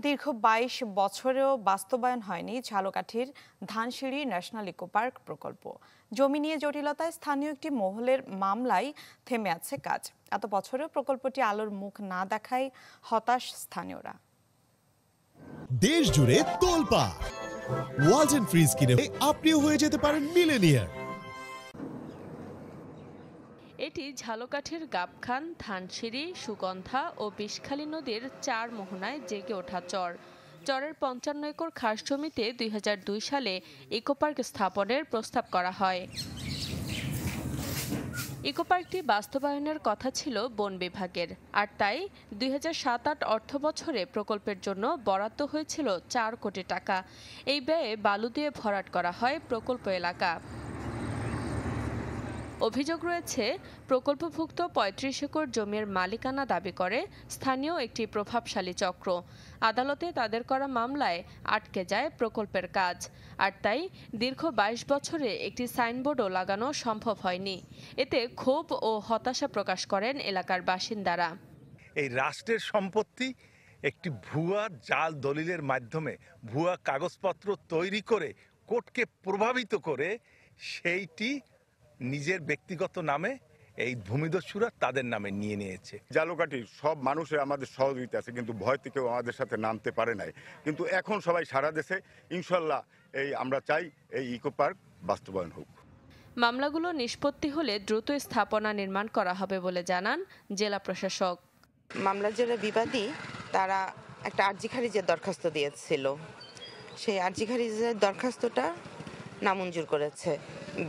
দীর্ঘ ২২ বছরেও বাস্তবায়ন হয়নি ঝালকাঠির ধানসিঁড়ি ন্যাশনাল ইকো পার্ক প্রকল্প। জমি নিয়ে জটিলতায় স্থানীয় একটি মহলের মামলায় থেমে আছে কাজ। এত বছরেও প্রকল্পটি আলোর মুখ না দেখায় হতাশ স্থানীয়রা। দেশ জুড়ে তোলপাড় ওয়ালটন ফ্রিজ কিনে আপনিও হয়ে যেতে পারেন মিলেনিয়ার। এটি ঝালকাঠির গাবখান, ধানসিঁড়ি, সুগন্ধা ও বিষখালী নদীর ৪ মোহনায় জেগে ওঠা চর। চরের ৫৫ একর খাস জমিতে ২০০২ সালে ইকোপার্ক স্থাপনের প্রস্তাব করা হয়। ইকোপার্কটি বাস্তবায়নের কথা ছিল বন বিভাগের, আর তাই ২০০৭-৮ অর্থ বছরে প্রকল্পের জন্য বরাদ্দ হয়েছিল ৪ কোটি টাকা। এই ব্যয়ে বালু দিয়ে ভরাট করা হয় প্রকল্প এলাকা। অভিযোগ রয়েছে, প্রকল্পভুক্ত ৩৫ একর জমির মালিকানা দাবি করে স্থানীয় একটি প্রভাবশালী চক্র। আদালতে তাদের করা মামলায় আটকে যায় প্রকল্পের কাজ, আর তাই দীর্ঘ ২২ বছরে একটি সাইনবোর্ডও লাগানো সম্ভব হয়নি। এতে ক্ষোভ ও হতাশা প্রকাশ করেন এলাকার বাসিন্দারা। এই রাষ্ট্রের সম্পত্তি একটি ভুয়া জাল দলিলের মাধ্যমে ভুয়া কাগজপত্র তৈরি করে কোর্টকে প্রভাবিত করে সেইটি নিজের ব্যক্তিগত নামে এই ভূমিদস্যুরা তাদের নামে নিয়ে নিয়েছে। ঝালকাঠির সব মানুষের আমাদের সহযোগিতা আছে, কিন্তু ভয় থেকেও আমাদের সাথে নামতে পারে নাই। কিন্তু এখন সবাই সারা দেশে ইনশাল্লাহ আমরা চাই এই ইকো পার্ক বাস্তবায়ন হোক। মামলাগুলো নিষ্পত্তি হলে দ্রুত স্থাপনা নির্মাণ করা হবে বলে জানান জেলা প্রশাসক। মামলার যারা বিবাদী তারা একটা আর্জি খারিজের দরখাস্ত দিয়েছিল, সেই আর্জি খারিজের দরখাস্তটা নামঞ্জুর করেছে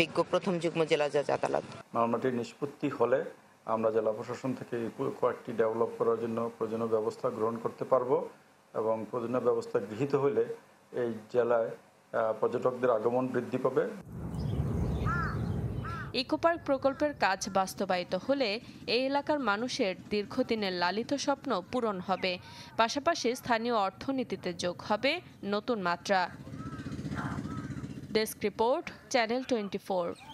বিজ্ঞ প্রথম যুগ্ম জেলা জজ আদালত। মামলাটি নিষ্পত্তি হলে আমরা জেলা প্রশাসন থেকে কয়েকটি ডেভেলপ করার জন্য প্রয়োজনীয় ব্যবস্থা গ্রহণ করতে পারবো, এবং প্রয়োজনীয় ব্যবস্থা গৃহীত হলে এই জেলায় পর্যটকদের আগমন বৃদ্ধি পাবে। ইকোপার্ক প্রকল্পের কাজ বাস্তবায়িত হলে এই এলাকার মানুষের দীর্ঘদিনের লালিত স্বপ্ন পূরণ হবে, পাশাপাশি স্থানীয় অর্থনীতিতে যোগ হবে নতুন মাত্রা। Desk report, channel 24।